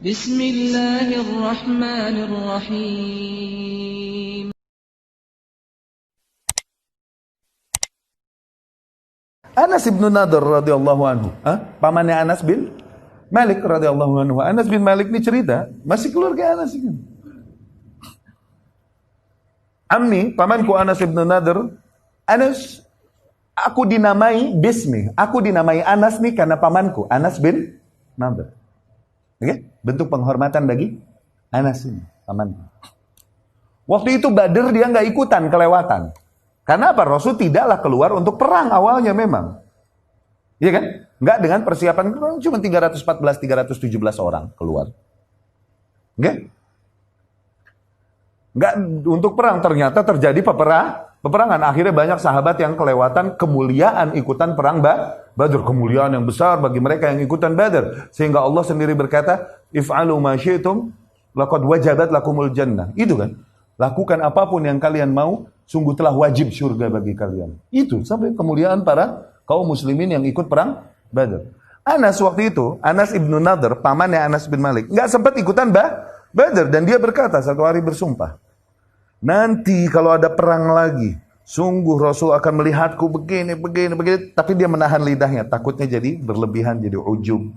Bismillahirrahmanirrahim. Anas bin Nadhr radhiyallahu anhu, pamannya Anas bin Malik radhiyallahu anhu. Anas bin Malik ini cerita, masih keluarga Anas ini. Ammi, pamanku Anas bin Nadhr, Anas, aku dinamai bismi, aku dinamai Anas nih karena pamanku, Anas bin Nadhr. Oke? Bentuk penghormatan bagi Anas ini, pamanku. Waktu itu Badr dia nggak ikutan, kelewatan. Karena apa? Rasul tidaklah keluar untuk perang awalnya memang. Iya kan? Nggak dengan persiapan, cuma 314-317 orang keluar. Oke? Nggak untuk perang, ternyata terjadi peperangan. Akhirnya banyak sahabat yang kelewatan kemuliaan ikutan perang Badr. Kemuliaan yang besar bagi mereka yang ikutan Badr. Sehingga Allah sendiri berkata, If'alu ma syi'tum, laqad wajabat lakumul jannah. Itu kan? Lakukan apapun yang kalian mau, sungguh telah wajib surga bagi kalian. Itu sampai kemuliaan para kaum muslimin yang ikut perang Badr. Anas waktu itu, Anas ibnu Nadhr, pamannya Anas bin Malik, nggak sempat ikutan Badr, dan dia berkata satu hari bersumpah, nanti kalau ada perang lagi, sungguh Rasul akan melihatku begini, tapi dia menahan lidahnya, takutnya jadi berlebihan, jadi ujub.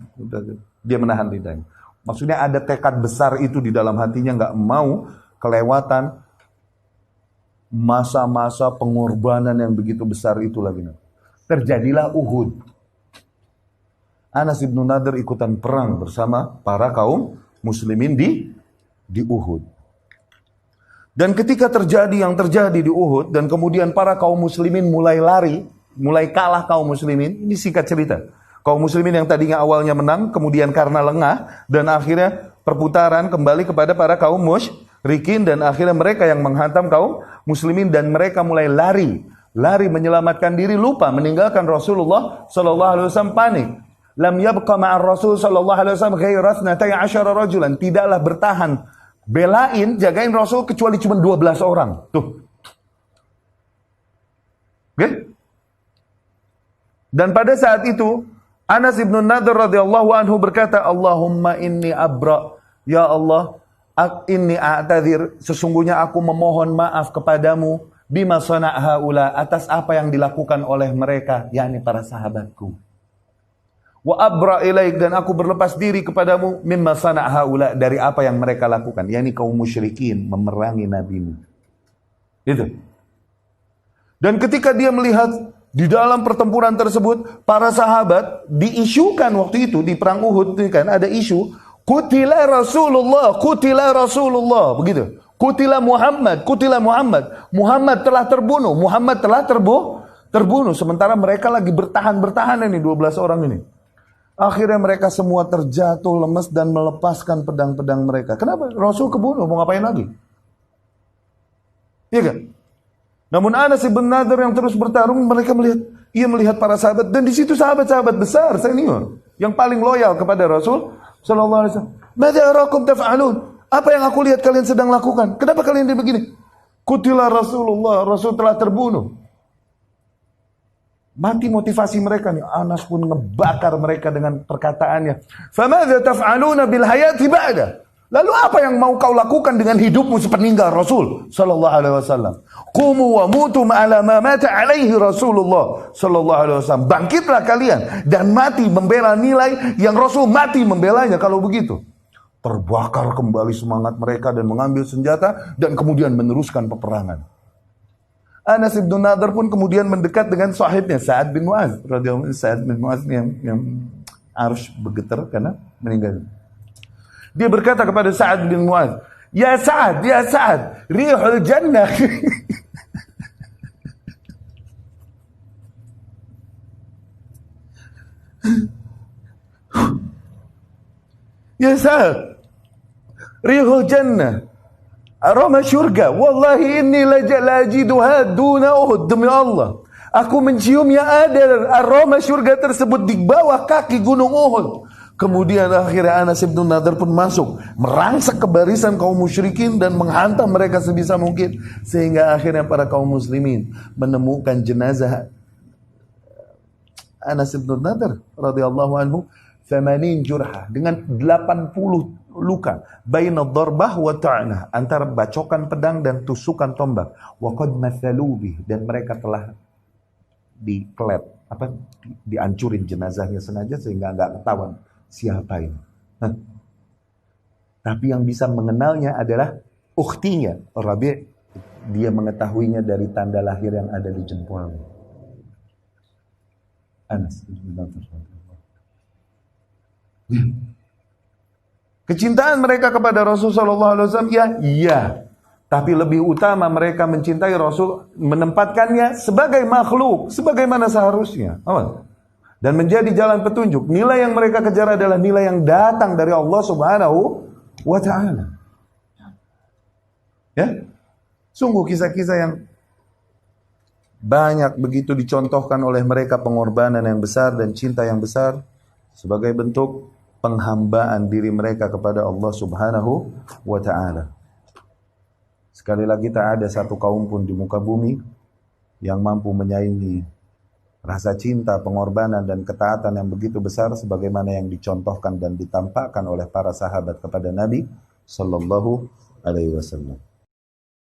Dia menahan lidahnya. Maksudnya ada tekad besar itu di dalam hatinya, nggak mau kelewatan masa-masa pengorbanan yang begitu besar itu lagi. Terjadilah Uhud. Anas bin Nadhr ikutan perang bersama para kaum muslimin di Uhud. Dan ketika terjadi yang terjadi di Uhud, dan kemudian para kaum muslimin mulai lari, mulai kalah kaum muslimin, ini singkat cerita. Kaum muslimin yang tadinya awalnya menang, kemudian karena lengah, dan akhirnya perputaran kembali kepada para kaum musyrikin, dan akhirnya mereka yang menghantam kaum muslimin, dan mereka mulai lari menyelamatkan diri, lupa meninggalkan Rasulullah SAW, panik. Lam yabqa ma'ar Rasul sallallahu alaihi wasallam ghairu 12 rajulan. Tidaklah bertahan belain, jagain Rasul kecuali cuma 12 orang. Tuh. Oke? Dan pada saat itu Anas bin Nadhr radhiyallahu anhu berkata, Allahumma inni abra, ya Allah, inni a'tadzir, sesungguhnya aku memohon maaf kepadamu bima sana' haula, atas apa yang dilakukan oleh mereka, yakni para sahabatku. Wa abra ilaik, dan aku berlepas diri kepadamu mimma sana' haula, dari apa yang mereka lakukan, yakni kaum musyrikin memerangi nabimu. Itu. Dan ketika dia melihat di dalam pertempuran tersebut para sahabat diisukan waktu itu di perang Uhud kan ada isu Qutila Rasulullah, begitu. Qutila Muhammad. Muhammad telah terbunuh. Sementara mereka lagi bertahan ini 12 orang ini. Akhirnya mereka semua terjatuh lemas dan melepaskan pedang-pedang mereka. Kenapa? Rasul kebunuh, mau ngapain lagi? Iya kan? Namun Anas bin Nadhr yang terus bertarung, mereka melihat para sahabat, dan di situ sahabat-sahabat besar senior yang paling loyal kepada Rasul sallallahu alaihi wasallam. Madza arakum taf'alun? Apa yang aku lihat kalian sedang lakukan? Kenapa kalian begini? Qutila Rasulullah, Rasul telah terbunuh. Mati motivasi mereka nih. Anas pun ngebakar mereka dengan perkataannya. Famadza taf'aluna bil hayati ba'da? Lalu apa yang mau kau lakukan dengan hidupmu sepeninggal Rasul sallallahu alaihi wasallam? Qumu wa mutu ala ma mata alaihi Rasulullah sallallahu alaihi wasallam. Bangkitlah kalian dan mati membela nilai yang Rasul mati membelanya. Kalau begitu, terbakar kembali semangat mereka dan mengambil senjata dan kemudian meneruskan peperangan. Anas bin Nadhr pun kemudian mendekat dengan sahibnya Sa'ad bin Mu'adz radhiyallahu anhu. Sa'ad bin Mu'adz yang harus bergetar karena meninggal. Dia berkata kepada Sa'ad bin Mu'adz, ya Sa'ad, rihul jannah. Ya Sa'ad, rihul jannah, aroma syurga. Wallahi inni lajiduha duna Uhud. Demi Allah, aku mencium yang ada aroma syurga tersebut di bawah kaki gunung Uhud. Kemudian akhirnya Anas bin Nadhr pun masuk, merangsek ke barisan kaum musyrikin dan menghantam mereka sebisa mungkin, sehingga akhirnya para kaum muslimin menemukan jenazah Anas bin Nadhr radhiyallahu anhu 80 jurhah, dengan 80 luka, baina darbah wa ta'nah, antara bacokan pedang dan tusukan tombak. Wa qad mathalu bih, dan mereka telah dihancurin jenazahnya sengaja sehingga enggak ketahuan siapa ini. Tapi yang bisa mengenalnya adalah ukhtinya, Rabi'. Dia mengetahuinya dari tanda lahir yang ada di jempolnya. Anas. Kecintaan mereka kepada Rasulullah SAW, ya, iya. Tapi lebih utama mereka mencintai Rasul, menempatkannya sebagai makhluk, sebagaimana seharusnya. Dan menjadi jalan petunjuk. Nilai yang mereka kejar adalah nilai yang datang dari Allah Subhanahu wa Ta'ala. Ya, sungguh kisah-kisah yang banyak begitu dicontohkan oleh mereka, pengorbanan yang besar dan cinta yang besar sebagai bentuk penghambaan diri mereka kepada Allah Subhanahu wa Ta'ala. Sekali lagi, tak ada satu kaum pun di muka bumi yang mampu menyaingi rasa cinta, pengorbanan dan ketaatan yang begitu besar sebagaimana yang dicontohkan dan ditampakkan oleh para sahabat kepada Nabi sallallahu alaihi wasallam.